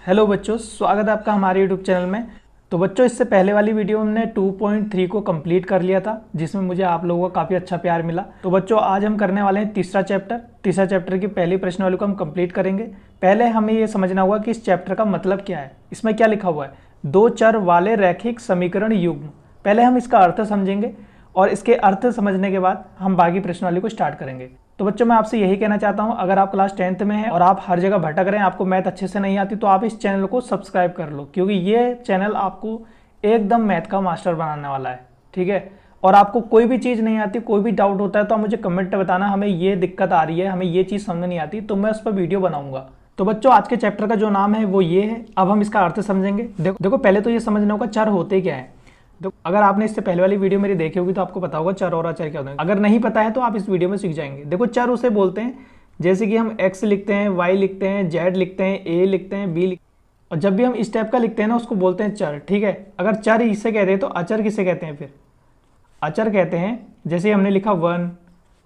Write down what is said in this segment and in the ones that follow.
Hello बच्चों, स्वागत है आपका हमारे यूट्यूब चैनल में। तो बच्चों, इससे पहले वाली वीडियो में हमने 2.3 को कंप्लीट कर लिया था, जिसमें मुझे आप लोगों का काफ़ी अच्छा प्यार मिला। तो बच्चों, आज हम करने वाले हैं तीसरा चैप्टर की पहली प्रश्नावली को हम कंप्लीट करेंगे। पहले हमें ये समझना होगा कि इस चैप्टर का मतलब क्या है, इसमें क्या लिखा हुआ है। दो चर वाले रैखिक समीकरण युग्म। पहले हम इसका अर्थ समझेंगे और इसके अर्थ समझने के बाद हम बाकी प्रश्नावली को स्टार्ट करेंगे। तो बच्चों, मैं आपसे यही कहना चाहता हूं, अगर आप क्लास 10th में हैं और आप हर जगह भटक रहे हैं, आपको मैथ अच्छे से नहीं आती, तो आप इस चैनल को सब्सक्राइब कर लो, क्योंकि ये चैनल आपको एकदम मैथ का मास्टर बनाने वाला है। ठीक है। और आपको कोई भी चीज़ नहीं आती, कोई भी डाउट होता है, तो आप मुझे कमेंट में बताना, हमें ये दिक्कत आ रही है, हमें ये चीज़ समझ नहीं आती, तो मैं उस पर वीडियो बनाऊंगा। तो बच्चों, आज के चैप्टर का जो नाम है वो ये है। अब हम इसका अर्थ समझेंगे। देखो पहले तो ये समझना होगा चर होते क्या है। तो अगर आपने इससे पहले वाली वीडियो मेरी देखी होगी तो आपको पता होगा चर और अचर क्या होते हैं। अगर नहीं पता है तो आप इस वीडियो में सीख जाएंगे। देखो, चर उसे बोलते हैं जैसे कि हम x लिखते हैं, y लिखते हैं, z लिखते हैं, a लिखते हैं, b लिखते हैं, और जब भी हम इस टाइप का लिखते हैं ना, उसको बोलते हैं चर। ठीक है। अगर चर इसे कहते हैं तो अचर किसे कहते हैं? फिर अचर कहते हैं, जैसे हमने लिखा 1,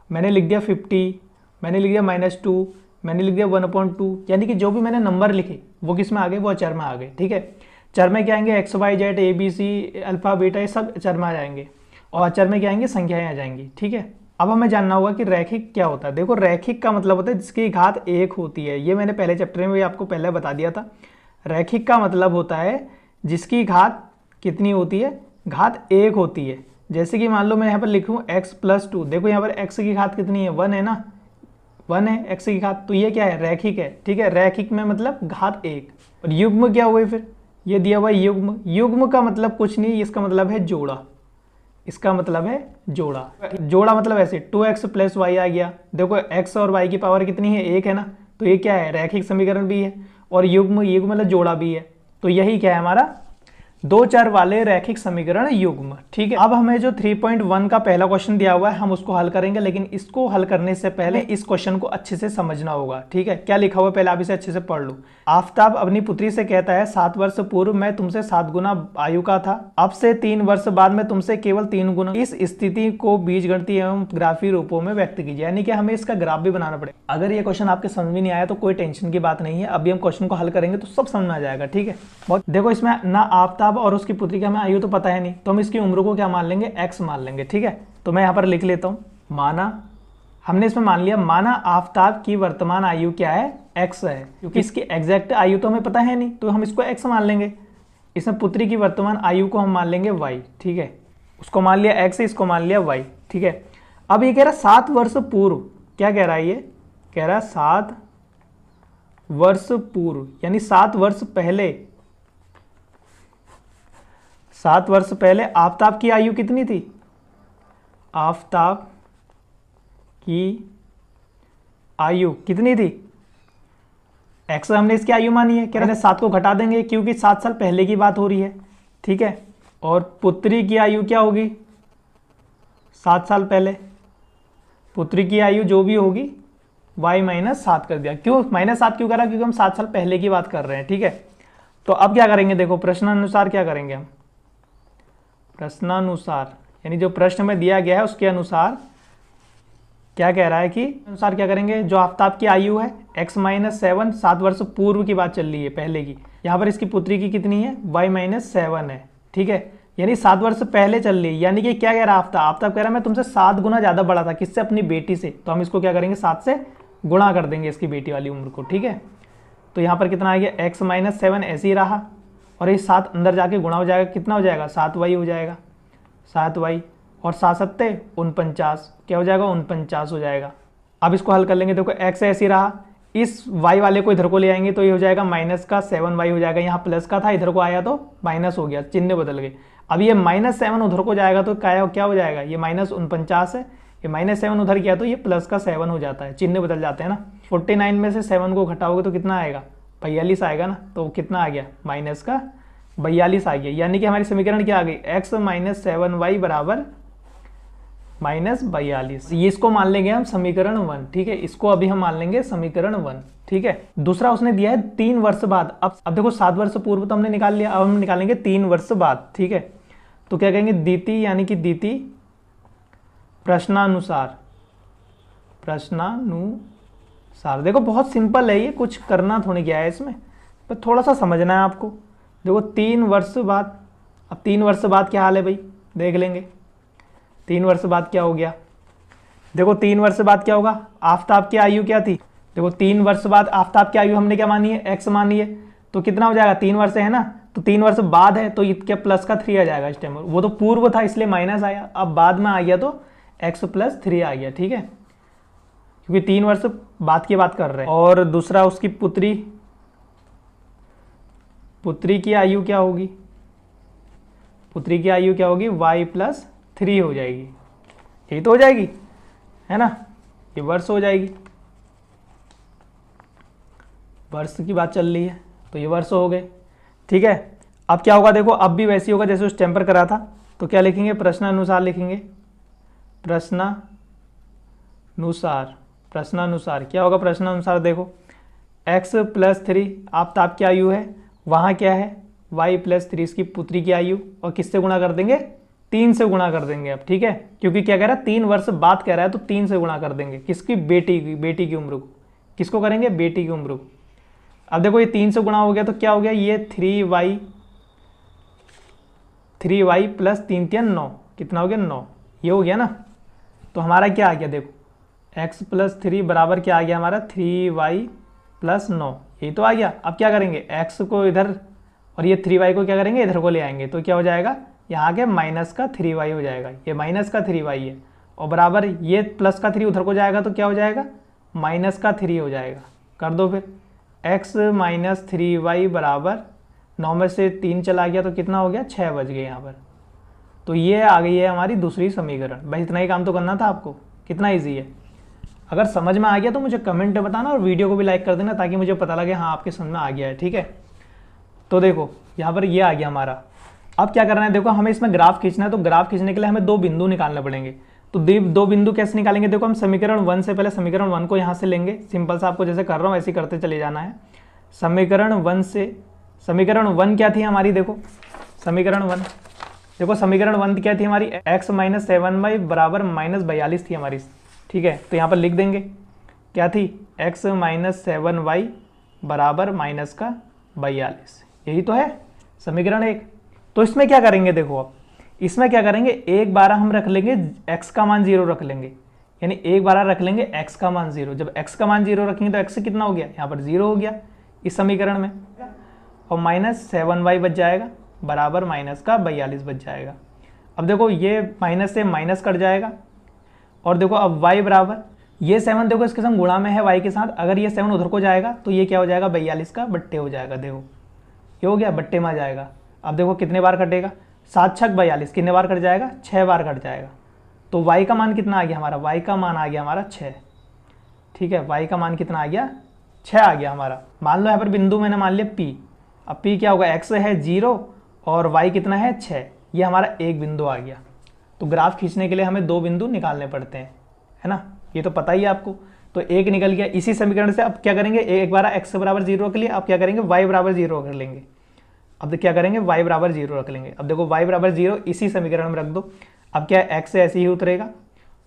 मैंने लिख दिया 50, मैंने लिख दिया -2, मैंने लिख दिया 1/2, यानी कि जो भी मैंने नंबर लिखे वो किस में आ गए? वो अचर में आ गए। ठीक है। चर में क्या आएंगे? x, y, z, a, b, c, alpha, beta, ये सब चर में आ जाएंगे। और अचर में क्या आएंगे? संख्याएं आ जाएंगी। ठीक है। अब हमें जानना होगा कि रैखिक क्या होता है। देखो, रैखिक का मतलब होता है जिसकी घात 1 होती है। ये मैंने पहले चैप्टर में भी आपको पहले बता दिया था। रैखिक का मतलब होता है जिसकी घात कितनी होती है? घात 1 होती है। जैसे कि मान लो मैं यहाँ पर लिखूँ x+2। देखो यहाँ पर x की घात कितनी है? 1 है ना, 1 है x की घात, तो ये क्या है? रैखिक है। ठीक है। रैखिक में मतलब घात 1। और युग्म क्या हुए? फिर ये दिया हुआ युग्म। युग्म का मतलब कुछ नहीं, इसका मतलब है जोड़ा। इसका मतलब है जोड़ा। जोड़ा मतलब ऐसे 2x + y आ गया। देखो, x और y की पावर कितनी है? 1 है ना, तो ये क्या है? रैखिक समीकरण भी है। और युग्म मतलब जोड़ा भी है। तो यही क्या है हमारा? दो चर वाले रैखिक समीकरण युग्म। ठीक है। अब हमें जो 3.1 का पहला क्वेश्चन दिया हुआ है, हम उसको हल करेंगे, लेकिन इसको हल करने से पहले इस क्वेश्चन को अच्छे से समझना होगा। ठीक है। क्या लिखा हुआ है पहले आप इसे अच्छे से पढ़ लो। आफताब अपनी पुत्री से कहता है, 7 वर्ष पूर्व मैं तुमसे 7 गुना आयु का था, अब से 3 वर्ष बाद मैं तुमसे केवल 3 गुना। इस स्थिति को बीजगणितीय एवं ग्राफी रूपों में व्यक्त कीजिए। यानी कि हमें इसका ग्राफ भी बनाना पड़ेगा। अगर ये क्वेश्चन आपके समझ में नहीं आया तो कोई टेंशन की बात नहीं है, अभी हम क्वेश्चन को हल करेंगे तो सब समझ में आ जाएगा। ठीक है। बहुत देखो, इसमें ना आफताब और उसकी पुत्री का हमें आयु तो पता है नहीं, तो हम इसकी उम्र को क्या मान लेंगे? x मान लेंगे। ठीक है। तो मैं यहाँ पर लिख लेता हूँ, माना, हमने इसमें मान लिया, माना आफताब की वर्तमान आयु क्या है? x है, क्योंकि इसकी एग्जैक्ट आयु तो हमें पता है नहीं, तो हम इसको x मान लेंगे। इसमें पुत्री की वर्तमान आयु को हम मान लेंगे y। ठीक है। उसको मान लिया x, इसको मान लिया y। ठीक है। अब ये कह रहा 7 वर्ष पूर्व, क्या कह रहा है? ये कह रहा 7 वर्ष पूर्व, यानी 7 वर्ष पहले। 7 वर्ष पहले आफताब की आयु कितनी थी? आफताब की आयु कितनी थी? x हमने इसकी आयु मानी है, कह रहे हैं 7 को घटा देंगे क्योंकि 7 साल पहले की बात हो रही है। ठीक है। और पुत्री की आयु क्या होगी? 7 साल पहले। पुत्री की आयु जो भी होगी y -7 कर दिया। क्यों -7 क्यों करा? क्योंकि हम 7 साल पहले की बात कर रहे हैं। ठीक है। तो अब क्या करेंगे? देखो, प्रश्नानुसार क्या करेंगे हम? प्रश्नानुसार यानी जो प्रश्न में दिया गया है उसके अनुसार क्या कह रहा है कि अनुसार क्या करेंगे? जो आफताब की आयु है x -7, 7 वर्ष पूर्व की बात चल रही है, पहले की। यहाँ पर इसकी पुत्री की कितनी है? y -7 है। ठीक है। यानी 7 वर्ष पहले चल रही है। यानी कि क्या कह रहा है आफताब? आफताब कह रहा है मैं तुमसे 7 गुना ज़्यादा बड़ा था। किससे? अपनी बेटी से। तो हम इसको क्या करेंगे? 7 से गुणा कर देंगे इसकी बेटी वाली उम्र को। ठीक है। तो यहाँ पर कितना आ गया? x -7 ऐसे ही रहा, और ये 7 अंदर जाके गुणा हो जाएगा। कितना हो जाएगा? 7y हो जाएगा। 7y और 7 सत्ते 49, क्या हो जाएगा? 49 हो जाएगा। अब इसको हल कर लेंगे। देखो, x ऐसे ही रहा, इस y वाले को इधर को ले आएंगे तो ये हो जाएगा -7y हो जाएगा। यहाँ प्लस का था, इधर को आया तो माइनस हो गया, चिन्ह बदल गए। अब ये -7 उधर को जाएगा तो क्या हो जाएगा? ये -49 है, ये -7 उधर गया तो ये +7 हो जाता है, चिन्ह बदल जाते हैं ना। 49 में से 7 को घटाओगे तो कितना आएगा? 42 आएगा ना। तो कितना आ गया? -42 आ गया। यानी कि हमारी समीकरण क्या आ गई? x -7y बराबर -42। ये इसको मान लेंगे हम समीकरण 1। ठीक है। इसको अभी हम मान लेंगे समीकरण 1। ठीक है। दूसरा उसने दिया है 3 वर्ष बाद। अब देखो, 7 वर्ष पूर्व तो हमने निकाल लिया, अब हम निकालेंगे 3 वर्ष बाद। ठीक है। तो क्या कहेंगे? दीति, यानी कि दीति प्रश्नानुसार। देखो, बहुत सिंपल है ये, कुछ करना थोड़ी क्या है इसमें। पर थोड़ा सा समझना है आपको। देखो 3 वर्ष बाद, अब 3 वर्ष बाद क्या हाल है भाई, देख लेंगे 3 वर्ष बाद क्या हो गया। देखो 3 वर्ष बाद क्या होगा, आफताब की आयु क्या थी, देखो 3 वर्ष बाद आफताब की आयु हमने क्या मानी है, एक्स मानी है, तो कितना हो जाएगा 3 वर्ष है ना, तो 3 वर्ष बाद है तो क्या प्लस का 3 आ जाएगा इस टाइम, वो तो पूर्व था इसलिए माइनस आया, अब बाद में आ गया तो एक्स प्लस 3 आ गया, ठीक है, क्योंकि 3 वर्ष बाद की बात कर रहे हैं। और दूसरा उसकी पुत्री, पुत्री की आयु क्या होगी, पुत्री की आयु क्या होगी, y प्लस 3 हो जाएगी, यही तो हो जाएगी है ना, ये वर्ष हो जाएगी, वर्ष की बात चल रही है तो ये वर्ष हो गए, ठीक है। अब क्या होगा देखो, अब भी वैसे ही होगा जैसे उस टाइम पर करा था, तो क्या लिखेंगे, प्रश्नानुसार लिखेंगे, प्रश्नानुसार, प्रश्नानुसार क्या होगा, प्रश्नानुसार देखो x प्लस 3 आफताब की आयु है, वहाँ क्या है y प्लस 3 इसकी पुत्री की आयु, और किससे गुणा कर देंगे, 3 से गुणा कर देंगे अब, ठीक है, क्योंकि क्या कह रहा है 3 वर्ष बाद कह रहा है तो 3 से गुणा कर देंगे, किसकी, बेटी की उम्र को, किसको करेंगे, बेटी की उम्र को। अब देखो ये 3 से गुणा हो गया तो क्या हो गया, ये 3y प्लस 3 3 9, कितना हो गया 9, ये हो गया ना, तो हमारा क्या आ गया देखो x प्लस 3 बराबर क्या आ गया हमारा 3y प्लस 9, यही तो आ गया। अब क्या करेंगे, x को इधर और ये 3y को क्या करेंगे, इधर को ले आएंगे, तो क्या हो जाएगा, यहाँ के माइनस का 3y हो जाएगा, ये माइनस का 3y है, और बराबर ये प्लस का 3 उधर को जाएगा तो क्या हो जाएगा, माइनस का 3 हो जाएगा, कर दो फिर, x माइनस 3y बराबर 9 में से 3 चला गया तो कितना हो गया, 6 बच गए यहाँ पर, तो ये आ गई है हमारी दूसरी समीकरण। भाई इतना ही काम तो करना था आपको, कितना ईजी है। अगर समझ में आ गया तो मुझे कमेंट में बताना और वीडियो को भी लाइक कर देना ताकि मुझे पता लगे हाँ आपके समझ में आ गया है, ठीक है। तो देखो यहाँ पर ये आ गया हमारा। अब क्या करना है, देखो हमें इसमें ग्राफ खींचना है, तो ग्राफ खींचने के लिए हमें 2 बिंदु निकालने पड़ेंगे। तो 2 बिंदु कैसे निकालेंगे, देखो हम समीकरण 1 से पहले समीकरण 1 को यहाँ से लेंगे, सिंपल सा आपको जैसे कर रहा हूँ ऐसे करते चले जाना है। समीकरण 1 से, समीकरण 1 क्या थी हमारी, देखो समीकरण 1, देखो समीकरण 1 क्या थी हमारी, x माइनस 7y बराबर माइनस 42 थी हमारी, ठीक है। तो यहाँ पर लिख देंगे क्या थी, x माइनस 7y बराबर माइनस का 42, यही तो है समीकरण 1। तो इसमें क्या करेंगे, देखो अब इसमें क्या करेंगे, एक बार हम रख लेंगे x का मान 0 रख लेंगे, यानी एक बार रख लेंगे x का मान 0। जब x का मान 0 रखेंगे तो x कितना हो गया, यहाँ पर 0 हो गया इस समीकरण में, और माइनस 7y बच जाएगा बराबर माइनस का 42 बच जाएगा। अब देखो ये माइनस से माइनस कट जाएगा, और देखो अब y बराबर ये 7 देखो इसके संग गुणा में है y के साथ, अगर ये 7 उधर को जाएगा तो ये क्या हो जाएगा, 42 का बट्टे हो जाएगा, देखो ये हो गया बट्टे में आ जाएगा। अब देखो कितने बार कटेगा, 7 छक 42, कितने बार कट जाएगा, 6 बार कट जाएगा। तो y का मान कितना आ गया हमारा, y का मान आ गया हमारा 6, ठीक है, y का मान कितना आ गया, 6 आ गया हमारा। मान लो यहाँ पर बिंदु मैंने मान लिया P, अब P क्या होगा, x है 0 और y कितना है 6, ये हमारा एक बिंदु आ गया। तो ग्राफ खींचने के लिए हमें 2 बिंदु निकालने पड़ते हैं, है ना, ये तो पता ही है आपको। तो एक निकल गया इसी समीकरण से। अब क्या करेंगे, एक बार x बराबर 0 रख लिया, अब क्या करेंगे y बराबर 0 रख लेंगे। अब क्या करेंगे, y बराबर 0 रख लेंगे। अब देखो y बराबर 0 इसी समीकरण में रख दो। अब क्या है, x ऐसे ही उतरेगा,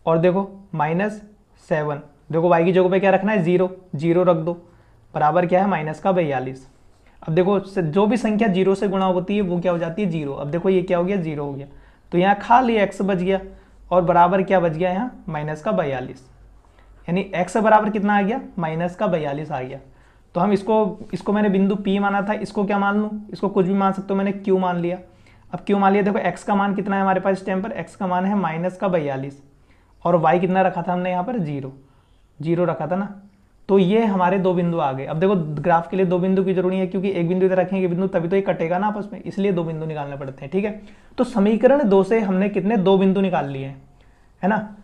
और देखो माइनस 7, देखो y की जगह पे क्या रखना है, 0 0 रख दो, बराबर क्या है माइनस का 42। अब देखो जो भी संख्या 0 से गुणा होती है वो क्या हो जाती है 0। अब देखो ये क्या हो गया, 0 हो गया, तो यहाँ खाली x बच गया, और बराबर क्या बच गया यहाँ माइनस का 42, यानी x बराबर कितना आ गया, माइनस का 42 आ गया। तो हम इसको मैंने बिंदु P माना था, इसको क्या मान लूँ, इसको कुछ भी मान सकते हो, मैंने Q मान लिया। अब Q मान लिया, देखो x का मान कितना है हमारे पास इस टाइम पर, x का मान है माइनस का 42, और y कितना रखा था हमने यहाँ पर 0 रखा था ना। तो ये हमारे 2 बिंदु आ गए। अब देखो ग्राफ के लिए 2 बिंदु की जरूरत नहीं है, क्योंकि एक बिंदु इधर रखेंगे बिंदु तभी तो ये कटेगा ना आपस में, इसलिए 2 बिंदु निकालने पड़ते हैं, ठीक है। तो समीकरण 2 से हमने कितने 2 बिंदु निकाल लिए हैं, है ना।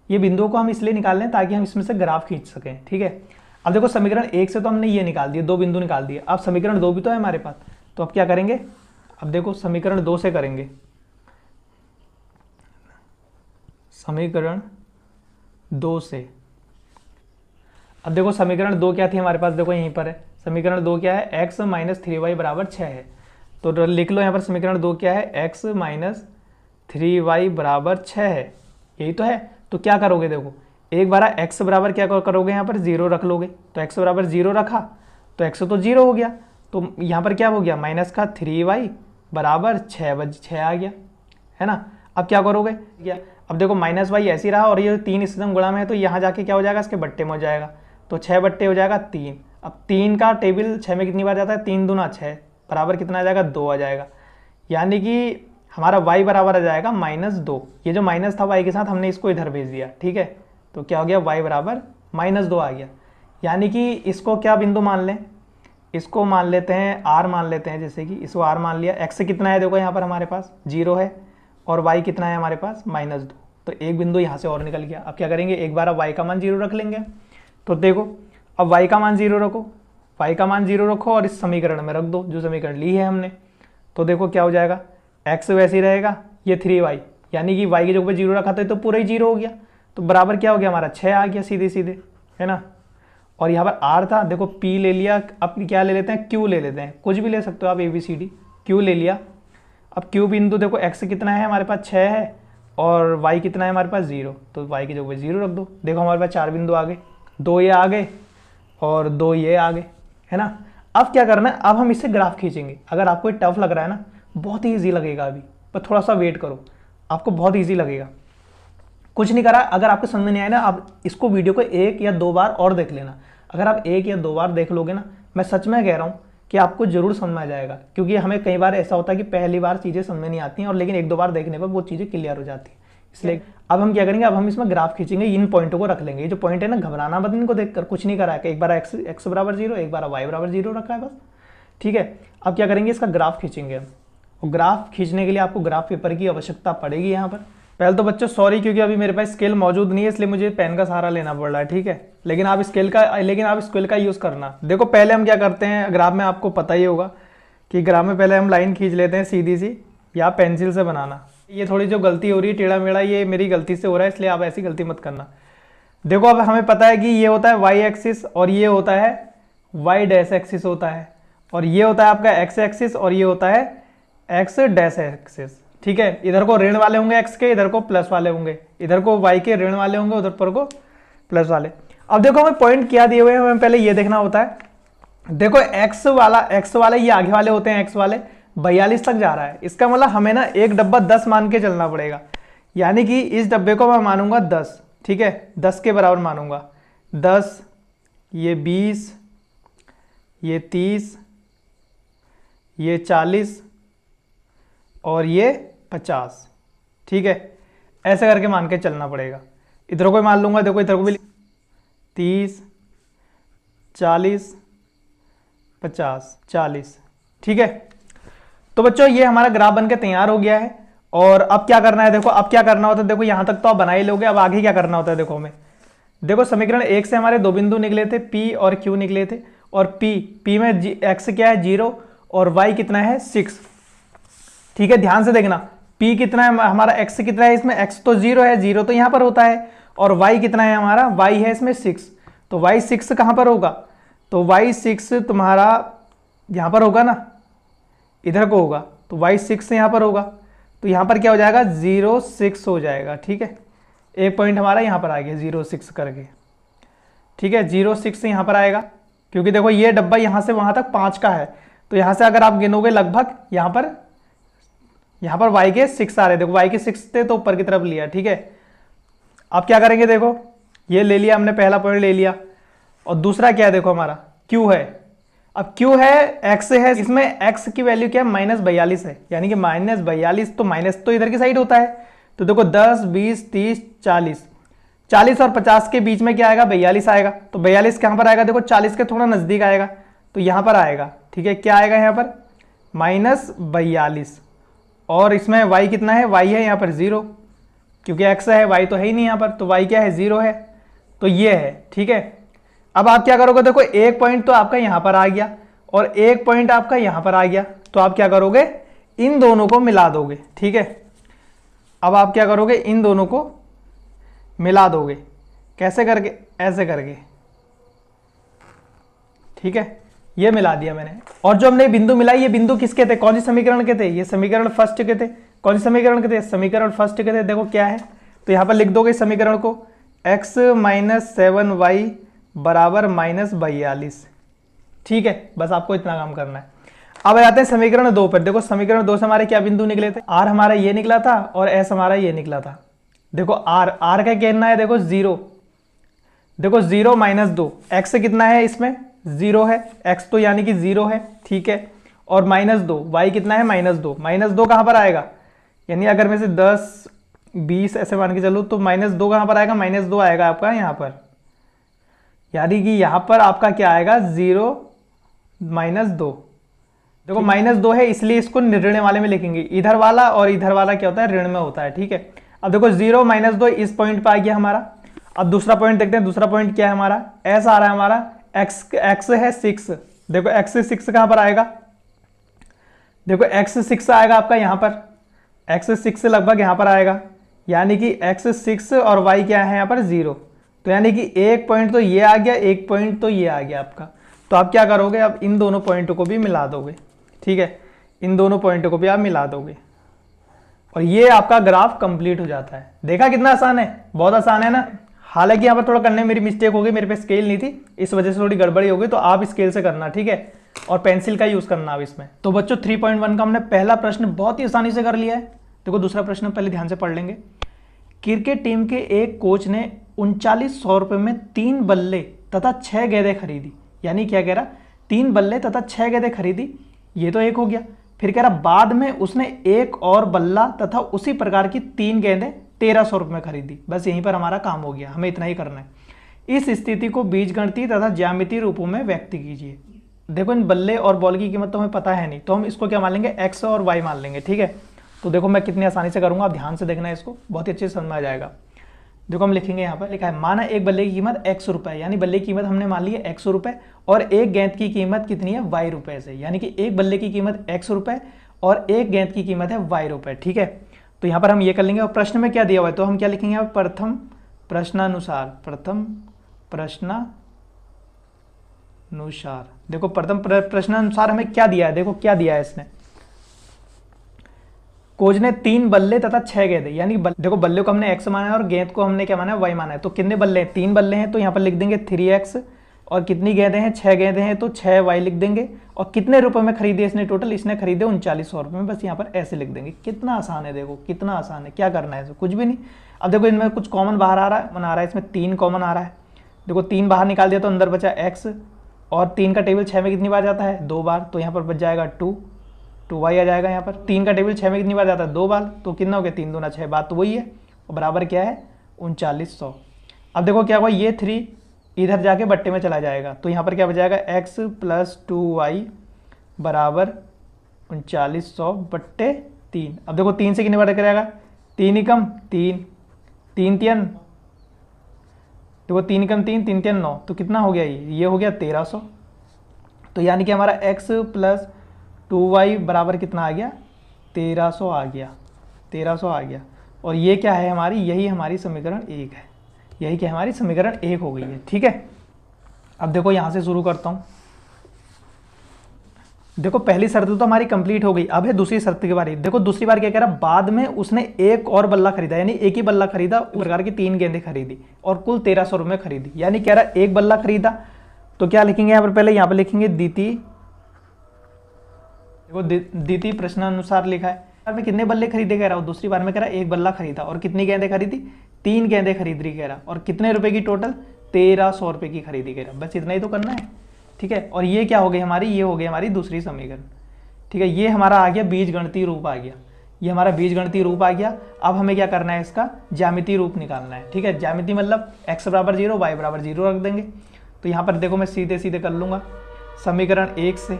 ये बिंदुओं को हम इसलिए निकाल लें ताकि हम इसमें से ग्राफ खींच सकें, ठीक है। अब देखो समीकरण 1 से तो हमने ये निकाल दिए, 2 बिंदु निकाल दिए। अब समीकरण 2 भी तो है हमारे पास, तो अब क्या करेंगे, अब देखो समीकरण 2 से करेंगे, समीकरण 2 से। अब देखो समीकरण 2 क्या थी हमारे पास, देखो यहीं पर है समीकरण 2 क्या है, x माइनस 3y बराबर 6 है। तो लिख लो यहाँ पर समीकरण 2 क्या है, x माइनस 3y बराबर 6 है, यही तो है। तो क्या करोगे, देखो एक बार x बराबर क्या करोगे, यहाँ पर 0 रख लोगे। तो x बराबर 0 रखा तो x तो 0 हो गया, तो यहाँ पर क्या हो गया, माइनस का 3y बराबर 6 आ गया, है ना। अब क्या करोगे, अब देखो माइनस वाई ऐसे ही रहा और ये 3 इस गुणा में है, तो यहाँ जाके क्या हो जाएगा, इसके बट्टे में हो जाएगा, तो 6 बट्टे हो जाएगा 3। अब 3 का टेबल 6 में कितनी बार जाता है, 3 दूना 6 बराबर कितना आ जाएगा, 2 आ जाएगा। यानी कि हमारा y बराबर आ जाएगा -2। ये जो माइनस था y के साथ हमने इसको इधर भेज दिया, ठीक है। तो क्या हो गया, y बराबर -2 आ गया। यानी कि इसको क्या बिंदु मान लें, इसको मान लेते हैं r मान लेते हैं, जैसे कि इसको r मान लिया। x कितना है, देखो यहाँ पर हमारे पास 0 है और y कितना है हमारे पास -2, तो एक बिंदु यहाँ से और निकल गया। अब क्या करेंगे, एक बार अब y का मान 0 रख लेंगे। तो देखो अब y का मान 0 रखो, y का मान 0 रखो और इस समीकरण में रख दो जो समीकरण ली है हमने। तो देखो क्या हो जाएगा, x वैसे ही रहेगा, ये 3y, यानी कि y की जगह पे 0 रखा था तो पूरा ही 0 हो गया, तो बराबर क्या हो गया हमारा 6 आ गया सीधे सीधे, है ना। और यहाँ पर r था, देखो p ले लिया, अब क्या ले लेते हैं, q ले लेते हैं, कुछ भी ले सकते हो आप, ABCD, q ले लिया। अब q बिंदु देखो x कितना है हमारे पास 6 है और y कितना है हमारे पास 0, तो y की जगह पे 0 रख दो। देखो हमारे पास 4 बिंदु आ गए, 2 ये आ गए और 2 ये आ गए, है ना। अब क्या करना है, अब हम इससे ग्राफ खींचेंगे। अगर आपको ये टफ लग रहा है ना, बहुत ही ईजी लगेगा अभी, पर थोड़ा सा वेट करो, आपको बहुत ईजी लगेगा। कुछ नहीं करा, अगर आपको समझ में नहीं आया ना, आप इसको वीडियो को 1 या 2 बार और देख लेना। अगर आप 1 या 2 बार देख लोगे ना, मैं सच में कह रहा हूँ कि आपको जरूर समझ में आ जाएगा। क्योंकि हमें कई बार ऐसा होता है कि पहली बार चीज़ें समझ में नहीं आती हैं, और लेकिन 1-2 बार देखने पर वो चीज़ें क्लियर हो जाती हैं। इसलिए अब हम क्या करेंगे, अब हम इसमें ग्राफ खींचेंगे, इन पॉइंटों को रख लेंगे। ये जो पॉइंट है ना, घबराना मत इनको देखकर, कुछ नहीं करा है, एक बार x बराबर 0, एक बार y बराबर 0 रखा है बस, ठीक है। अब क्या करेंगे, इसका ग्राफ खींचेंगे हम। और ग्राफ खींचने के लिए आपको ग्राफ पेपर की आवश्यकता पड़ेगी यहाँ पर। पहले तो बच्चों सॉरी, क्योंकि अभी मेरे पास स्केल मौजूद नहीं है, इसलिए मुझे पेन का सहारा लेना पड़ रहा है, ठीक है। लेकिन आप स्केल का यूज़ करना। देखो पहले हम क्या करते हैं, ग्राफ में आपको पता ही होगा कि ग्राफ में पहले हम लाइन खींच लेते हैं सीधी सी, या पेंसिल से बनाना। ये थोड़ी जो गलती हो रही है टेढ़ा मेढ़ा, ये मेरी गलती से हो रहा है, इसलिए आप ऐसी गलती मत करना। देखो अब हमें पता है कि ये होता है y एक्सिस और ये होता है y डैश एक्सिस होता है, और ये होता है आपका x एक्सिस और ये होता है x डैश एक्सिस, ठीक है। इधर को ऋण वाले होंगे x के, इधर को प्लस वाले होंगे, इधर को y के ऋण वाले होंगे, उधर पर को प्लस वाले। अब देखो हमें पॉइंट क्या दिए हुए हैं, हमें पहले ये देखना होता है। देखो x वाले ये आगे वाले होते हैं, x वाले 42 तक जा रहा है, इसका मतलब हमें ना एक डब्बा 10 मान के चलना पड़ेगा। यानी कि इस डब्बे को मैं मानूंगा 10, ठीक है, 10 के बराबर मानूंगा। 10, ये 20, ये 30, ये 40 और ये 50, ठीक है। ऐसे करके मान के चलना पड़ेगा। इधर को मान लूंगा, देखो इधर को भी 30, 40, 50, 40, ठीक है। तो बच्चों ये हमारा ग्राफ बनके तैयार हो गया है। और अब क्या करना है, देखो अब क्या करना होता है, देखो यहां तक तो आप बना ही लोगे, अब आगे क्या करना होता है देखो हमें। देखो समीकरण 1 से हमारे 2 बिंदु निकले थे, P और Q निकले थे, और P में x क्या है 0 और y कितना है 6, ठीक है। ध्यान से देखना, P कितना है हमारा, x कितना है इसमें, x तो 0 है, 0 तो यहां पर होता है, और y कितना है हमारा, y है इसमें 6, तो y 6 कहां पर होगा, तो y 6 तुम्हारा यहां पर होगा ना, इधर को होगा, तो y 6 यहां पर होगा, तो यहां पर क्या हो जाएगा 0 6 हो जाएगा, ठीक है। एक पॉइंट हमारा यहां पर आ गया 0 6 करके, ठीक है। 0 6 यहां पर आएगा, क्योंकि देखो ये डब्बा यहां से वहां तक 5 का है, तो यहां से अगर आप गिनोगे लगभग यहां पर y के 6 आ रहे, देखो y के 6 थे तो ऊपर की तरफ लिया, ठीक है। अब क्या करेंगे, देखो ये ले लिया हमने, पहला पॉइंट ले लिया, और दूसरा क्या है देखो हमारा q है। अब q है, x है, इसमें x की वैल्यू क्या है -42 है, यानी कि -42, तो माइनस तो इधर की साइड होता है, तो देखो 10 20 30 40 और 50 के बीच में क्या आएगा 42 आएगा, तो 42 कहां पर आएगा, देखो 40 के थोड़ा नजदीक आएगा, तो यहां पर आएगा, ठीक है। क्या आएगा यहां पर -42, और इसमें y कितना है, y है यहाँ पर 0, क्योंकि x है, y तो है ही नहीं यहाँ पर, तो y क्या है 0 है, तो ये है, ठीक है। अब आप क्या करोगे, देखो एक पॉइंट तो आपका यहाँ पर आ गया और एक पॉइंट आपका यहाँ पर आ गया, तो आप क्या करोगे, इन दोनों को मिला दोगे, ठीक है। अब आप क्या करोगे, इन दोनों को मिला दोगे, कैसे करके, ऐसे करके, ठीक है। ये मिला दिया मैंने। और जो हमने बिंदु मिला, ये बिंदु किसके थे, कौन सी समीकरण के थे, ये समीकरण फर्स्ट के थे। कौन सी समीकरण के थे, समीकरण फर्स्ट के थे। देखो क्या है, तो यहां पर लिख दोगे समीकरण को, x - 7y बराबर -42, ठीक है, बस आपको इतना काम करना है। अब आते हैं समीकरण 2 पर। देखो समीकरण 2 से हमारे क्या बिंदु निकले थे, आर हमारा ये निकला था और एस हमारा ये निकला था। देखो आर का कहना है, देखो 0, देखो 0 माइनस 2, एक्स कितना है इसमें 0 है, एक्स तो यानी कि 0 है, ठीक है। और माइनस 2, वाई कितना है -2, -2 कहां पर आएगा, यानी अगर मैं से 10 20 ऐसे मान के चलूँ तो -2 कहां पर आएगा, -2 आएगा आपका यहां पर, यानी कि यहां पर आपका क्या आएगा 0 -2। देखो -2 है इसलिए इसको ऋण वाले में लिखेंगे, इधर वाला और इधर वाला क्या होता है ऋण में होता है, ठीक है। अब देखो 0 -2 इस पॉइंट पे आ गया हमारा। अब दूसरा पॉइंट देखते हैं, दूसरा पॉइंट क्या है हमारा, एस आ रहा है हमारा, एक्स है 6, देखो एक्स 6 कहां पर आएगा, देखो एक्स 6 आएगा आपका यहां पर, एक्स 6 लगभग यहां पर आएगा, यानी कि एक्स 6 और वाई क्या है यहाँ पर 0, तो यानी कि एक पॉइंट तो ये आ गया, एक पॉइंट तो ये आ गया आपका। तो आप क्या करोगे, अब इन दोनों पॉइंटों को भी मिला दोगे, ठीक है, इन दोनों पॉइंटों को भी आप मिला दोगे और ये आपका ग्राफ कंप्लीट हो जाता है। देखा कितना आसान है, बहुत आसान है ना। हालांकि यहाँ पर थोड़ा करने में मेरी मिस्टेक हो गई, मेरे पे स्केल नहीं थी, इस वजह से थोड़ी गड़बड़ी हो गई, तो आप स्केल से करना, ठीक है, और पेंसिल का यूज करना अब इसमें। तो बच्चों 3.1 का हमने पहला प्रश्न बहुत ही आसानी से कर लिया है। देखो दूसरा प्रश्न पहले ध्यान से पढ़ लेंगे। क्रिकेट टीम के एक कोच ने 3900 रुपये में 3 बल्ले तथा 6 गेंदें खरीदी, यानी क्या कह रहा, 3 बल्ले तथा 6 गेंदें खरीदी, ये तो एक हो गया। फिर कह रहा बाद में उसने एक और बल्ला तथा उसी प्रकार की 3 गेंदें 1300 रुपये में खरीदी। बस यहीं पर हमारा काम हो गया, हमें इतना ही करना है। इस स्थिति को बीजगणितीय तथा ज्यामितीय रूपों में व्यक्त कीजिए। देखो इन बल्ले और बॉल की कीमत तो हमें पता है नहीं, तो हम इसको क्या मान लेंगे, एक्स और वाई मान लेंगे, ठीक है। तो देखो मैं कितनी आसानी से करूंगा, आप ध्यान से देखना है, इसको बहुत ही अच्छे से समझ में आ जाएगा। देखो हम लिखेंगे, यहाँ पर लिखा है माना एक बल्ले की कीमत x रुपए, यानी बल्ले की कीमत हमने मान ली है x रुपए, और एक गेंद की कीमत कितनी है y रुपए से, यानी कि एक बल्ले की कीमत x रुपए और एक गेंद की कीमत है y रुपए, ठीक है। तो यहाँ पर हम ये कर लेंगे और प्रश्न में क्या दिया हुआ है, तो हम क्या लिखेंगे, प्रथम प्रश्नानुसार, प्रथम प्रश्नानुसार। देखो प्रथम प्रश्नानुसार हमें क्या दिया है, देखो क्या दिया है इसने, कोच ने 3 बल्ले तथा 6 गेंदें, यानी देखो बल्ले को हमने x माना है और गेंद को हमने क्या माना है, y माना है। तो कितने बल्ले हैं, 3 बल्ले हैं, तो यहाँ पर लिख देंगे 3x, और कितनी गेंदें हैं, 6 गेंदें हैं, तो 6y लिख देंगे। और कितने रुपए में खरीदे इसने, टोटल इसने खरीदे 3900 रुपये में, बस यहाँ पर ऐसे लिख देंगे। कितना आसान है, देखो कितना आसान है, क्या करना है, कुछ भी नहीं। अब देखो इनमें कुछ कॉमन बाहर आ रहा है, बना रहा है, इसमें 3 कॉमन आ रहा है। देखो 3 बाहर निकाल दिया तो अंदर बचा x, और 3 का टेबल 6 में कितनी बार जाता है, 2 बार, तो यहाँ पर बच जाएगा 2y आ जाएगा। यहाँ पर 3 का टेबल 6 में कितनी बार जाता है, 2 बार, तो कितना हो गया, 3 दूना 6, बात तो वही है, और बराबर क्या है 3900। अब देखो क्या हुआ, ये 3 इधर जाके बट्टे में चला जाएगा, तो यहाँ पर क्या बच जाएगा, x + 2y बराबर 3900 बट्टे 3। अब देखो 3 से कितनी बार करेगा, 3 ही कम 3, 3 3, देखो 3 कम 3, 3 3 9, तो कितना हो गया, ये हो गया 1300। तो यानी कि हमारा x + 2y बराबर कितना आ गया, 1300 आ गया, 1300 आ गया। और ये क्या है हमारी, यही हमारी समीकरण 1 है, यही क्या हमारी समीकरण 1 हो गई है, ठीक है। अब देखो यहां से शुरू करता हूं। देखो पहली शर्त तो हमारी कंप्लीट हो गई, अब है दूसरी शर्त के बारे में। देखो दूसरी बार क्या कह रहा, बाद में उसने एक और बल्ला खरीदा, यानी एक ही बल्ला खरीदा, उस प्रकार की 3 गेंदें खरीदी और कुल 1300 रुपये में खरीदी, यानी कह रहा एक बल्ला खरीदा, तो क्या लिखेंगे यहाँ पर, पहले यहाँ पर लिखेंगे द्वितीय, देखो द्वितीय प्रश्नानुसार लिखा है, में कितने बल्ले खरीदे कह रहा हूँ, दूसरी बार में कह रहा एक बल्ला खरीदा, और कितनी गेंदें खरीदी, 3 गेंदें खरीद रही कह रहा, और कितने रुपए की, टोटल 1300 रुपये की खरीदी कह रहा। बस इतना ही तो करना है, ठीक है। और ये क्या हो गई हमारी, ये हो गई हमारी दूसरी समीकरण, ठीक है। ये हमारा आ गया बीजगणितीय रूप आ गया, ये हमारा बीजगणितीय रूप आ गया। अब हमें क्या करना है, इसका ज्यामितीय रूप निकालना है, ठीक है। ज्यामिति मतलब x बराबर 0, y बराबर 0 रख देंगे। तो यहाँ पर देखो मैं सीधे सीधे कर लूंगा, समीकरण 1 से,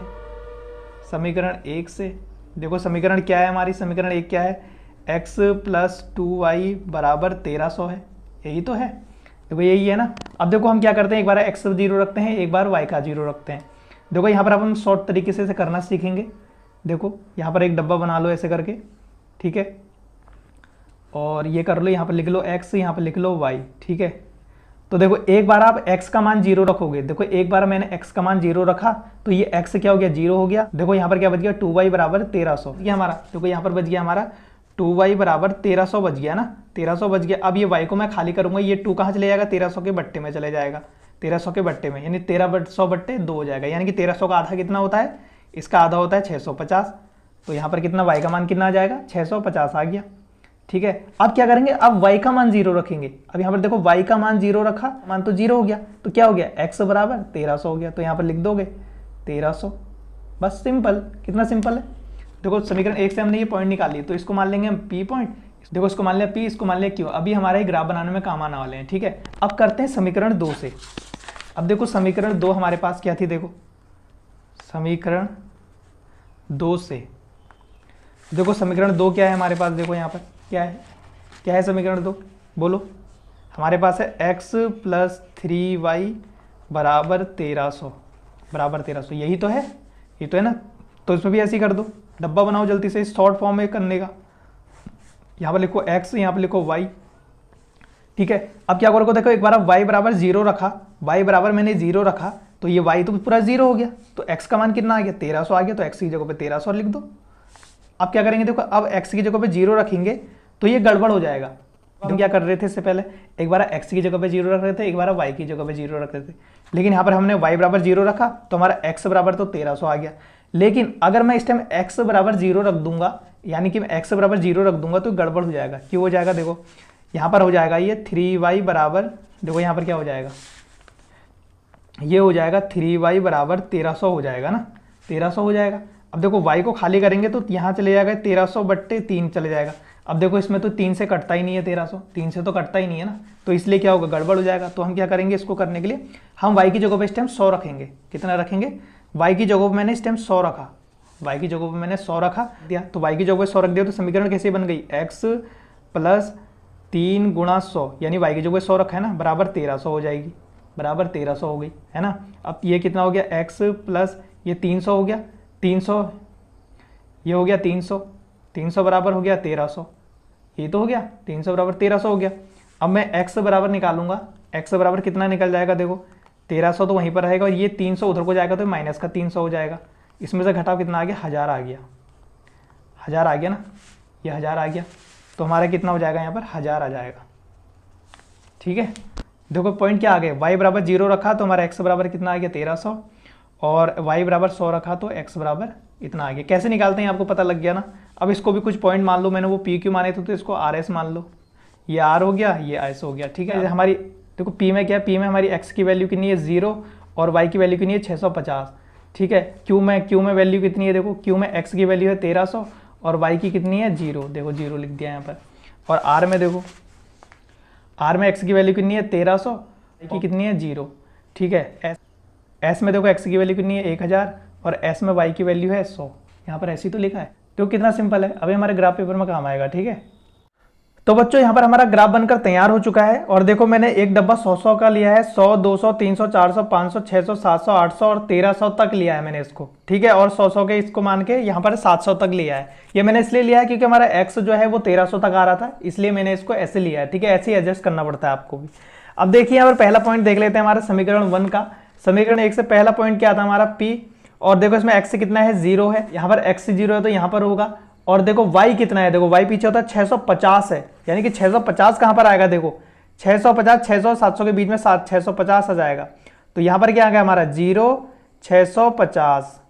समीकरण 1 से देखो समीकरण क्या है हमारी, समीकरण 1 क्या है, x + 2y बराबर 1300 है, यही तो है, देखो यही है ना। अब देखो हम क्या करते हैं, एक बार x 0 रखते हैं, एक बार y का 0 रखते हैं। देखो यहाँ पर हम शॉर्ट तरीके से करना सीखेंगे। देखो यहाँ पर एक डब्बा बना लो ऐसे करके, ठीक है, और ये कर लो, यहाँ पर लिख लो x, यहाँ पर लिख लो y, ठीक है। तो देखो एक बार आप x का मान 0 रखोगे, देखो एक बार मैंने x का मान 0 रखा तो ये x क्या हो गया, 0 हो गया। देखो यहाँ पर क्या बच गया, 2y बराबर 1300, ये हमारा, देखो यहाँ पर बच गया हमारा 2y बराबर 1300 बच गया ना, 1300 बच गया। अब ये y को मैं खाली करूंगा, ये 2 कहाँ चले जाएगा, 1300 के बट्टे में चले जाएगा, 1300 के बट्टे में, यानी 1300 बट्टे 2 हो जाएगा, यानी कि 1300 का आधा कितना होता है, इसका आधा होता है 650। तो यहाँ पर कितना y का मान कितना आ जाएगा, 650 आ गया। ठीक है, अब क्या करेंगे, अब y का मान 0 रखेंगे। अब यहाँ पर देखो y का मान 0 रखा, मान तो 0 हो गया, तो क्या हो गया, x बराबर 1300 हो गया। तो यहाँ पर लिख दोगे 1300, बस सिंपल। कितना सिंपल है, देखो समीकरण 1 से हमने ये पॉइंट निकाली, तो इसको मान लेंगे हम p पॉइंट, देखो इसको मान लिया p, इसको मान लिया q। अभी हमारे ये ग्राफ बनाने में काम आने वाले हैं। ठीक है, अब करते हैं समीकरण 2 से। अब देखो समीकरण 2 हमारे पास क्या थी, देखो समीकरण 2 से, देखो समीकरण 2 क्या है हमारे पास, देखो यहाँ पर क्या है समीकरण 2, बोलो। हमारे पास है x + 3y बराबर 1300, यही तो है, ये तो है ना। तो इसमें भी ऐसे ही कर दो, डब्बा बनाओ जल्दी से इस शॉर्ट फॉर्म में करने का। यहाँ पर लिखो x, यहाँ पर लिखो y। ठीक है, अब क्या करोगे, देखो एक बार y बराबर 0 रखा, y बराबर मैंने 0 रखा, तो ये y तो पूरा 0 हो गया, तो x का मान कितना आ गया, 1300 आ गया। तो x की जगह पे 1300 लिख दो। अब क्या करेंगे, देखो अब x की जगह पे 0 रखेंगे तो ये गड़बड़ हो जाएगा। हम क्या कर रहे थे इससे पहले, एक बार x की जगह पे 0 रख रहे थे, एक बार y की जगह पे 0 रख रहे थे, लेकिन यहाँ पर हमने y बराबर 0 रखा तो हमारा x बराबर तो 1300 आ गया। लेकिन अगर मैं इस टाइम x बराबर 0 रख दूंगा, यानी कि मैं x बराबर 0 रख दूंगा तो गड़बड़ हो जाएगा। क्यों हो जाएगा, देखो यहाँ पर हो जाएगा ये 3y बराबर, देखो यहाँ पर क्या हो जाएगा, ये हो जाएगा 3y बराबर 1300 हो जाएगा ना, 1300 हो जाएगा। अब देखो y को खाली करेंगे तो यहाँ चले जाएगा 1300 बट्टे 3 चले जाएगा। अब देखो इसमें तो 3 से कटता ही नहीं है, 1300 3 से तो कटता ही नहीं है ना, तो इसलिए क्या होगा, गड़बड़ हो जाएगा। तो हम क्या करेंगे, इसको करने के लिए हम y की जगह पे इस टाइम 100 रखेंगे। कितना रखेंगे, y की जगह पे मैंने इस टाइम 100 रखा, y की जगह पे मैंने 100 रखा दिया, तो y की जगह पे 100 रख दिया, तो समीकरण कैसे बन गई, x + 3 × 100, यानी y की जगह 100 रखा है ना, बराबर 1300 हो जाएगी, बराबर 1300 हो गई, है ना। अब ये कितना हो गया, x प्लस ये 300 हो गया, 300 ये हो गया 300, 300 बराबर हो गया 1300, ये तो हो गया 300 बराबर 1300 हो गया। अब मैं x बराबर निकालूंगा, x बराबर कितना निकल जाएगा, देखो 1300 तो वहीं पर रहेगा, और ये 300 उधर को जाएगा तो माइनस का 300 हो जाएगा। इसमें से घटाव कितना आ गया, 1000 आ गया, 1000 आ गया ना, ये 1000 आ गया, तो हमारा कितना हो जाएगा, यहाँ पर 1000 आ जाएगा। ठीक है, देखो पॉइंट क्या आ गए, y बराबर 0 रखा तो हमारा x बराबर कितना आ गया, 1300, और y बराबर 100 रखा तो x बराबर इतना आ गया। कैसे निकालते हैं आपको पता लग गया ना। अब इसको भी कुछ पॉइंट मान लो, मैंने वो p क्यों माने थे, तो इसको r s मान लो, ये r हो गया, ये s हो गया। ठीक है, हमारी देखो p में क्या है, p में हमारी x की वैल्यू कितनी है 0 और y की वैल्यू कितनी है 650। ठीक है, q में वैल्यू कितनी है, देखो q में x की वैल्यू है 1300 और y की कितनी है 0, देखो 0 लिख दिया यहाँ पर। और r में देखो, r में x की वैल्यू कितनी है 1300, y की कितनी है 0। ठीक है, s में देखो x की वैल्यू कितनी है 1000 और s में y की वैल्यू है 100, यहाँ पर ऐसे ही तो लिखा है। तो कितना सिंपल है, अभी हमारे ग्राफ पेपर में काम आएगा। ठीक है, तो बच्चों यहाँ पर हमारा ग्राफ बनकर तैयार हो चुका है, और देखो मैंने एक डब्बा 100 का लिया है, 100 200 300 400 500 600 700 800 और 1300 तक लिया है मैंने इसको। ठीक है, और 100 के इसको मान के यहाँ पर 700 तक लिया है। ये मैंने इसलिए लिया है क्योंकि हमारा x जो है वो 1300 तक आ रहा था, इसलिए मैंने इसको ऐसे लिया है। ठीक है, ऐसे ही एडजस्ट करना पड़ता है आपको भी। अब देखिए यहाँ पर पहला पॉइंट देख लेते हैं हमारा समीकरण 1 का। समीकरण 1 से पहला पॉइंट क्या था हमारा p, और देखो इसमें x कितना है 0 है, यहाँ पर x 0 है तो यहाँ पर होगा। और देखो y कितना है, देखो y पीछे होता है 650 है, यानी कि 650 कहाँ पर आएगा, देखो 650 600 700 के बीच में 650 आ जाएगा। तो यहाँ पर क्या आ गया हमारा 0 650।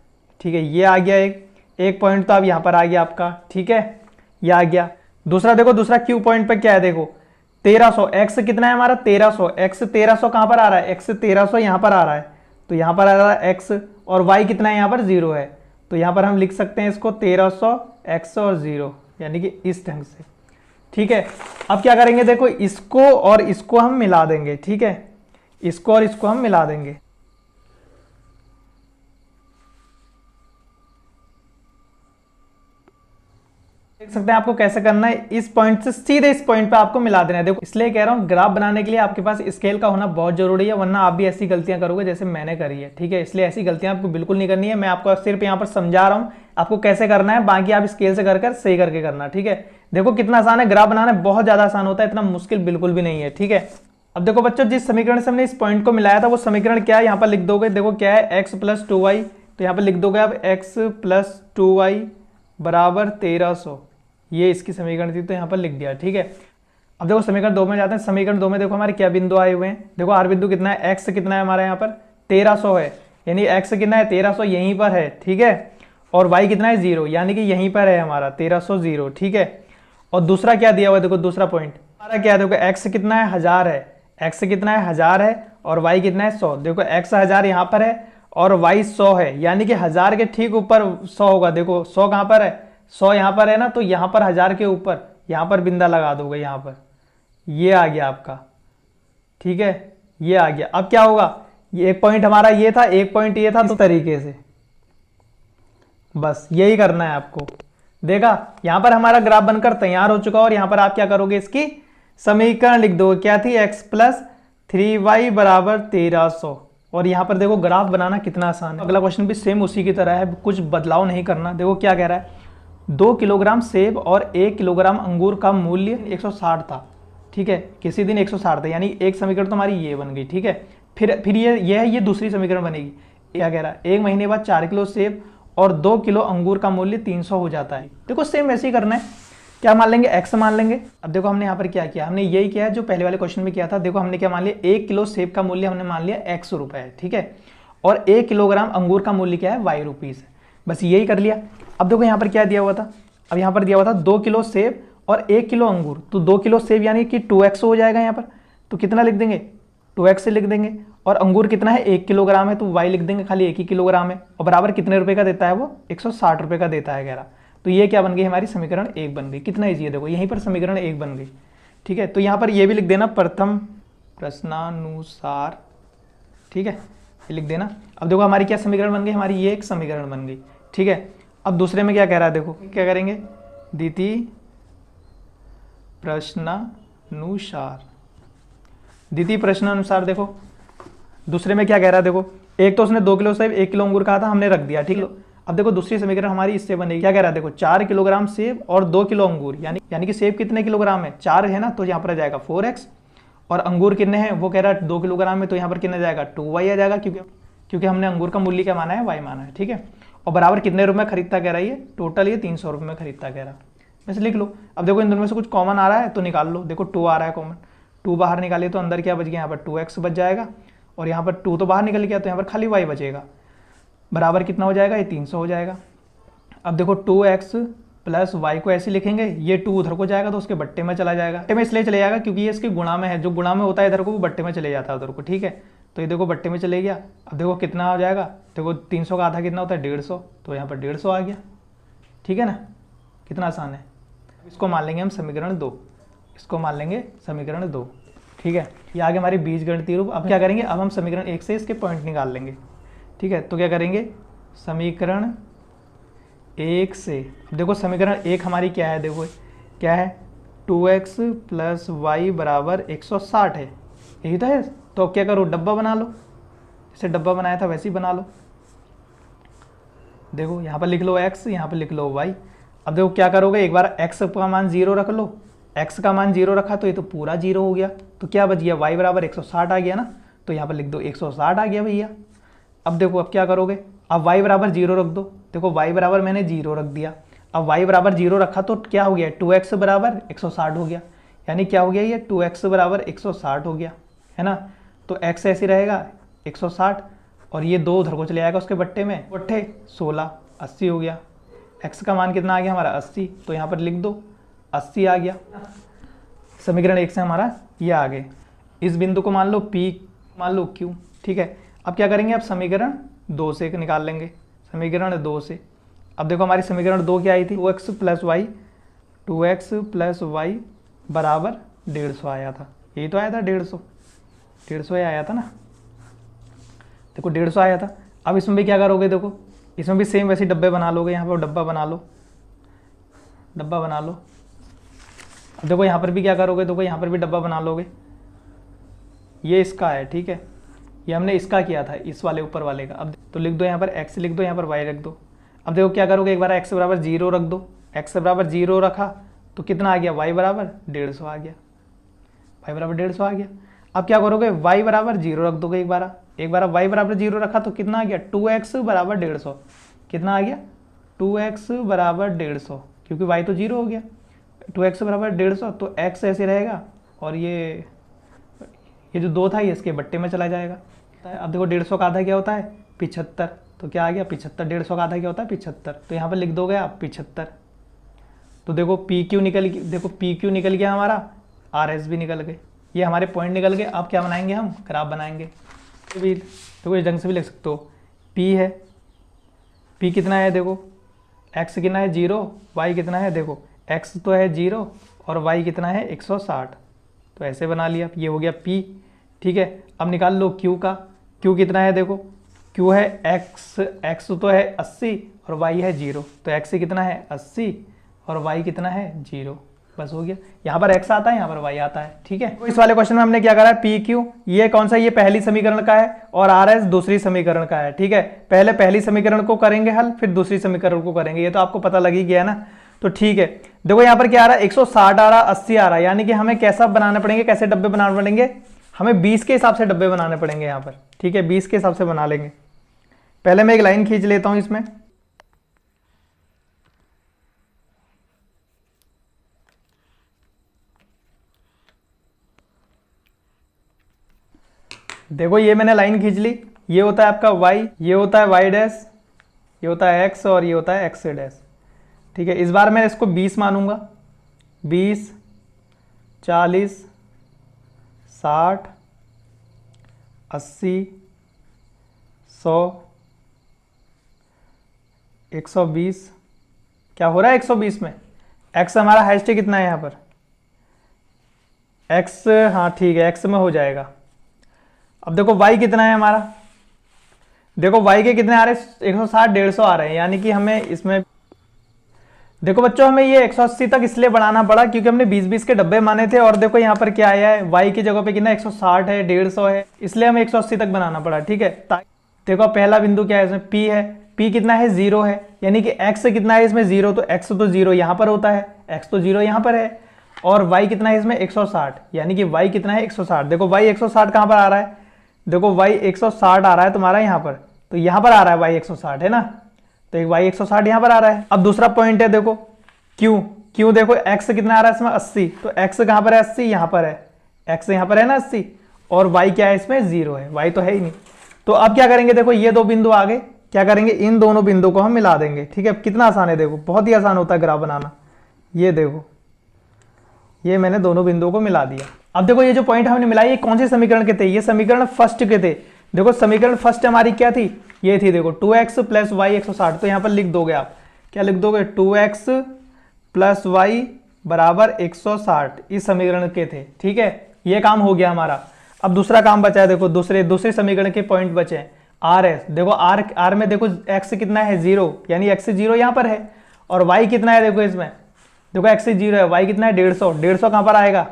ठीक है, ये आ गया एक पॉइंट, तो अब यहाँ पर आ गया आपका। ठीक है, ये आ गया। दूसरा देखो, दूसरा क्यू पॉइंट पे क्या है, देखो 1300, x कितना है हमारा 1300, x 1300 कहाँ पर आ रहा है, x 1300 यहाँ पर आ रहा है, तो यहाँ पर आ रहा है x, और y कितना है यहाँ पर 0 है, तो यहाँ पर हम लिख सकते हैं इसको 1300 x और 0, यानी कि इस ढंग से। ठीक है, अब क्या करेंगे, देखो इसको और इसको हम मिला देंगे। ठीक है, इसको और इसको हम मिला देंगे। देख सकते हैं आपको कैसे करना है, इस पॉइंट से सीधे इस पॉइंट पे आपको मिला देना है। देखो इसलिए कह रहा हूँ ग्राफ बनाने के लिए आपके पास स्केल का होना बहुत जरूरी है, वरना आप भी ऐसी गलतियां करोगे जैसे मैंने करी है। ठीक है, इसलिए ऐसी गलतियां आपको बिल्कुल नहीं करनी है। मैं आपको सिर्फ यहाँ पर समझा रहा हूँ आपको कैसे करना है, बाकी आप स्केल से कर सही करके करना। ठीक है, देखो कितना आसान है, ग्राफ बनाना बहुत ज्यादा आसान होता है, इतना मुश्किल बिल्कुल भी नहीं है। ठीक है, अब देखो बच्चों, जिस समीकरण से हमने इस पॉइंट को मिलाया था वो समीकरण क्या है, यहाँ पर लिख दोगे। देखो क्या है, x + 2y, तो यहाँ पर लिख दोगे आप x + 2y बराबर 1300, ये इसकी समीकरण थी, तो यहाँ पर लिख दिया। ठीक है, अब देखो समीकरण 2 में जाते हैं। समीकरण 2 में देखो हमारे क्या बिंदु आए हुए हैं। देखो आर बिंदु कितना है, एक्स कितना है हमारे यहाँ पर 1300 है, यानी एक्स कितना है 1300 यहीं पर है, ठीक है। और वाई कितना है 0, यानी कि यहीं पर है हमारा 1300 0, ठीक है। और दूसरा क्या दिया हुआ है, देखो दूसरा पॉइंट हमारा क्या है, देखो एक्स कितना है 1000 है, एक्स कितना है 1000 है और वाई कितना है 100। देखो एक्स 1000 यहाँ पर है और वाई 100 है, यानी कि 1000 के ठीक ऊपर 100 होगा। देखो 100 कहाँ पर है, 100 यहाँ पर है ना, तो यहाँ पर 1000 के ऊपर यहाँ पर बिंदा लगा दोगे, यहाँ पर ये आ गया आपका, ठीक है, ये आ गया। अब क्या होगा, ये एक पॉइंट हमारा ये था, एक पॉइंट ये था, तो तरीके से बस यही करना है आपको। देखा यहां पर हमारा ग्राफ बनकर तैयार हो चुका और यहां पर आप क्या करोगे, इसकी समीकरण लिख दो, क्या थी, x प्लस 3y बराबर 1300। और यहां पर देखो ग्राफ बनाना कितना आसान है। अगला क्वेश्चन भी सेम उसी की तरह है, कुछ बदलाव नहीं करना। देखो क्या कह रहा है, 2 किलोग्राम सेब और 1 किलोग्राम अंगूर का मूल्य 160 था, ठीक है, किसी दिन 160 था, यानी एक समीकरण तो हमारी ये बन गई, ठीक है। फिर ये दूसरी समीकरण बनेगी। क्या कह रहा है, 1 महीने बाद 4 किलो सेब और 2 किलो अंगूर का मूल्य 300 हो जाता है। देखो सेम वैसे ही करना है, क्या मान लेंगे, x मान लेंगे। अब देखो हमने यहाँ पर क्या किया, हमने यही किया है जो पहले वाले क्वेश्चन में किया था। देखो हमने क्या मान लिया, 1 किलो सेब का मूल्य हमने मान लिया x रुपए है, ठीक है, और 1 किलोग्राम अंगूर का मूल्य क्या है, y रुपीज है, बस यही कर लिया। अब देखो यहाँ पर क्या दिया हुआ था, अब यहाँ पर दिया हुआ था 2 किलो सेब और 1 किलो अंगूर, तो 2 किलो सेब यानी कि 2x हो जाएगा यहाँ पर, तो कितना लिख देंगे, 2x से लिख देंगे। और अंगूर कितना है, 1 किलोग्राम है, तो y लिख देंगे, खाली 1 ही किलोग्राम है। और बराबर कितने रुपए का देता है वो, 160 रुपए का देता है, कह रहा। तो ये क्या बन गई, हमारी समीकरण 1 बन गई। कितना ईजी है, देखो यहीं पर समीकरण 1 बन गई, ठीक है। तो यहाँ पर ये भी लिख देना, प्रथम प्रश्नानुसार, ठीक है, ये लिख देना। अब देखो हमारी क्या समीकरण बन गई, हमारी ये एक समीकरण बन गई, ठीक है। अब दूसरे में क्या कह रहा है, देखो क्या करेंगे, द्वितीय प्रश्नानुसार, द्वितीय प्रश्नानुसार। देखो दूसरे में क्या कह रहा है, देखो एक तो उसने 2 किलो सेब 1 किलो अंगूर कहा था, हमने रख दिया, ठीक है। अब देखो दूसरी समीकरण हमारी इससे बनेगी, क्या कह रहा है, देखो 4 किलोग्राम सेब और 2 किलो अंगूर, यानी कि सेब कितने किलोग्राम है, 4 है ना, तो यहाँ पर आ जाएगा 4x। और अंगूर कितने हैं, वो कह रहा है 2 किलोग्राम में, तो यहाँ पर कितना जाएगा, 2y आ जाएगा, क्योंकि हमने अंगूर का मूल्य क्या माना है, y माना है, ठीक है। और बराबर कितने रुपए में खरीदता कह रहा है, ये टोटल ये 300 रुपये में खरीदता कह रहा है, वैसे लिख लो। अब देखो इन दोनों में से कुछ कॉमन आ रहा है तो निकाल लो। देखो 2 आ रहा है कॉमन, 2 बाहर निकालिए तो अंदर क्या बच गया, यहाँ पर 2x बच जाएगा, और यहाँ पर 2 तो बाहर निकल गया, तो यहाँ पर खाली y बचेगा, बराबर कितना हो जाएगा, ये 300 हो जाएगा। अब देखो 2x प्लस वाई को ऐसे लिखेंगे, ये 2 उधर को जाएगा तो उसके बट्टे में चला जाएगा, बट्टे में इसलिए चले जाएगा क्योंकि ये इसके गुणा में है, जो गुणा में होता है इधर को वो बट्टे में चले जाता है उधर को, ठीक है। तो ये देखो बट्टे में चले गया। अब देखो कितना हो जाएगा, देखो 300 का आधा कितना होता है, 150, तो यहाँ पर 150 आ गया, ठीक है ना, कितना आसान है। इसको मान लेंगे हम समीकरण 2, इसको मान लेंगे समीकरण 2, ठीक है। ये आगे हमारी बीजगणितीय रूप। अब क्या करेंगे, अब हम समीकरण 1 से इसके पॉइंट निकाल लेंगे, ठीक है। तो क्या करेंगे, समीकरण 1 से, देखो समीकरण 1 हमारी क्या है, देखो क्या है, 2x प्लस वाई बराबर 160 है, यही तो है। तो अब क्या करो, डब्बा बना लो, जैसे डब्बा बनाया था वैसे ही बना लो। देखो यहाँ पर लिख लो x, यहाँ पर लिख लो y। अब देखो क्या करोगे, एक बार x का मान 0 रख लो, x का मान 0 रखा तो ये तो पूरा 0 हो गया, तो क्या बच गया, y बराबर 160 आ गया ना, तो यहाँ पर लिख दो 160 आ गया भैया। अब देखो अब क्या करोगे, अब y बराबर 0 रख दो। देखो y बराबर मैंने 0 रख दिया, अब y बराबर 0 रखा तो क्या हो गया, 2x बराबर 160 हो गया, यानी क्या हो गया, ये 2x बराबर 160 हो गया, है ना। तो x ऐसे रहेगा 160, और ये 2 उधर को चले जाएगा उसके बट्टे में, बट्टे 16 80 हो गया। x का मान कितना आ गया हमारा 80, तो यहाँ पर लिख दो 80 आ गया। समीकरण 1 से हमारा ये आ गए। इस बिंदु को मान लो P, मान लो Q, ठीक है। अब क्या करेंगे, अब समीकरण 2 से निकाल लेंगे, समीकरण 2 से। अब देखो हमारी समीकरण 2 क्या आई थी, 2x प्लस वाई बराबर 150 आया था, यही तो आया था 150 ही आया था ना, देखो 150 आया था। अब इसमें भी क्या करोगे, देखो इसमें भी सेम वैसे डब्बे बना लोगे, यहाँ पर डब्बा बना लो, डब्बा बना लो। अब देखो यहाँ पर भी क्या करोगे, देखो यहाँ पर भी डब्बा बना लोगे, ये इसका है, ठीक है, ये हमने इसका किया था, इस वाले ऊपर वाले का। अब तो लिख दो यहाँ पर x लिख दो, यहाँ पर y रख दो। अब देखो क्या करोगे, एक बार x बराबर 0 रख दो, x बराबर 0 रखा तो कितना आ गया, y बराबर 150 आ गया, y बराबर 150 आ गया। अब क्या करोगे, y बराबर 0 रख दोगे, एक बार y बराबर 0 रखा तो कितना आ गया, 2x बराबर 150, कितना आ गया, 2x बराबर 150, क्योंकि y तो 0 हो गया, 2x बराबर 150, तो x ऐसे रहेगा और ये जो 2 था ये इसके बट्टे में चला जाएगा। अब देखो 150 का आधा क्या होता है 75, तो क्या आ गया 75। 150 का आधा क्या होता है 75, तो यहाँ पर लिख दोगे आप 75। तो देखो पी क्यू निकल गया हमारा, आर एस भी निकल गए, ये हमारे पॉइंट निकल गए। अब क्या बनाएंगे हम, ग्राफ बनाएंगे। तो भी देखो इस ढंग से भी लिख सकते हो, पी है, पी कितना है देखो, एक्स कितना है 0, वाई कितना है देखो, एक्स तो है 0 और वाई कितना है 160, तो ऐसे बना लिया। ये हो गया पी, ठीक है। अब निकाल लो क्यू का, क्यू कितना है देखो, क्यू है एक्स तो है 80 और वाई है 0, तो एक्स कितना है 80 और वाई कितना है 0, बस हो गया। यहाँ पर x आता है, यहाँ पर y आता है, ठीक है। तो इस वाले क्वेश्चन में हमने क्या करा है, पी क्यू ये कौन सा, ये पहली समीकरण का है और आर एस दूसरी समीकरण का है, ठीक है। पहले पहली समीकरण को करेंगे हल, फिर दूसरी समीकरण को करेंगे, ये तो आपको पता लग ही गया ना। तो ठीक है, देखो यहाँ पर क्या आ रहा है 160 आ रहा है, 80 आ रहा है, यानी कि हमें कैसा बनाने पड़ेंगे, कैसे डब्बे बनाने पड़ेंगे, हमें 20 के हिसाब से डब्बे बनाने पड़ेंगे यहाँ पर, ठीक है। 20 के हिसाब से बना लेंगे। पहले मैं एक लाइन खींच लेता हूँ इसमें, देखो ये मैंने लाइन खींच ली, ये होता है आपका y, ये होता है y डैश, ये होता है x और ये होता है x डैश, ठीक है। इस बार मैं इसको 20 मानूंगा, 20, 40, 60, 80, 100, 120, क्या हो रहा है 120 में, x हमारा हाइस्ट कितना है यहाँ पर, x, हाँ ठीक है x में हो जाएगा। अब देखो y कितना है हमारा, देखो y के कितने आ रहे हैं 160, 150 आ रहे हैं, यानी कि हमें इसमें देखो बच्चों हमें ये 180 तक इसलिए बढ़ाना पड़ा क्योंकि हमने 20-20 के डब्बे माने थे, और देखो यहाँ पर क्या आया है y की जगह पे कितना 160 है, 150 है, इसलिए हमें 180 तक बनाना पड़ा, ठीक है। देखो पहला बिंदु क्या है इसमें, p है, p कितना है 0 है, यानी कि x कितना है इसमें 0, तो x तो 0 यहाँ पर होता है, x तो 0 यहाँ पर है, और y कितना है इसमें 160, यानी कि y कितना है 160। देखो y 160 कहाँ पर आ रहा है, देखो y 160 आ रहा है तुम्हारा यहाँ पर, तो यहाँ पर आ रहा है y 160 है ना, तो एक y 160 यहाँ पर आ रहा है। अब दूसरा पॉइंट है देखो q देखो x कितना आ रहा है इसमें 80, तो x कहाँ पर है 80, यहाँ पर है, x यहाँ पर है ना 80, और y क्या है इसमें 0 है, y तो है ही नहीं। तो अब क्या करेंगे, देखो ये 2 बिंदु आ गए, क्या करेंगे इन दोनों बिंदु को हम मिला देंगे, ठीक है। कितना आसान है देखो, बहुत ही आसान होता है ग्राफ बनाना। ये देखो ये मैंने दोनों बिंदुओं को मिला दिया। अब देखो ये जो पॉइंट हमने मिलाए ये कौन से समीकरण के थे, ये समीकरण फर्स्ट के थे। देखो समीकरण फर्स्ट हमारी क्या थी, ये थी देखो 2x प्लस वाई 160, तो यहाँ पर लिख दोगे आप, क्या लिख दोगे 2x प्लस वाई बराबर 160, इस समीकरण के थे, ठीक है। ये काम हो गया हमारा। अब दूसरा काम बचा है, देखो दूसरे समीकरण के पॉइंट बचे हैं, आर एस। देखो आर में देखो x कितना है 0, यानी x 0 यहाँ पर है, और y कितना है देखो इसमें, देखो x 0 है, y कितना है 150, 150 कहाँ पर आएगा,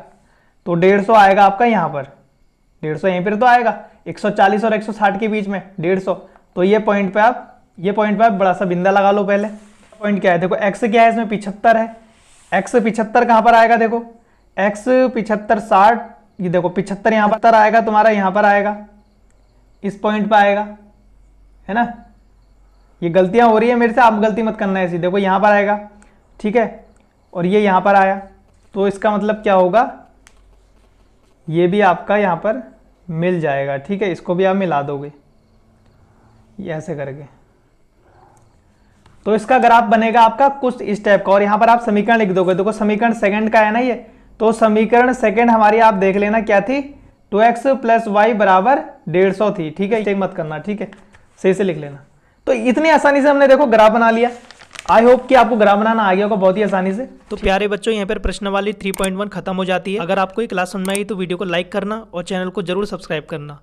तो 150 आएगा आपका यहाँ पर, 150 यहीं पर तो आएगा, 140 और 160 के बीच में 150, तो ये पॉइंट पे आप बड़ा सा बिंदा लगा लो। पहले पॉइंट क्या है, देखो x क्या है इसमें 75 है, x 75 कहाँ पर आएगा, देखो x 75 60, ये देखो 75 यहाँ पर आएगा तुम्हारा, यहाँ पर आएगा, इस पॉइंट पे आएगा, है ना। ये गलतियां हो रही है मेरे से, आप गलती मत करना ऐसी, देखो यहाँ पर आएगा, ठीक है, और ये यहाँ पर आया, तो इसका मतलब क्या होगा, ये भी आपका यहाँ पर मिल जाएगा, ठीक है। इसको भी आप मिला दोगे ये ऐसे करके, तो इसका ग्राफ बनेगा आपका कुछ इस टाइप का, और यहाँ पर आप समीकरण लिख दोगे। देखो समीकरण सेकंड का है ना ये, तो समीकरण सेकंड हमारी आप देख लेना क्या थी, 2x प्लस वाई बराबर 150 थी, ठीक है। चेक मत करना, ठीक है, सही से लिख लेना। तो इतनी आसानी से हमने देखो ग्राफ बना लिया। आई होप कि आपको ग्राफ बनाना आ गया होगा बहुत ही आसानी से। तो प्यारे बच्चों यहाँ पर प्रश्न वाली 3.1 खत्म हो जाती है। अगर आपको ये क्लास समझ में आई तो वीडियो को लाइक करना और चैनल को जरूर सब्सक्राइब करना।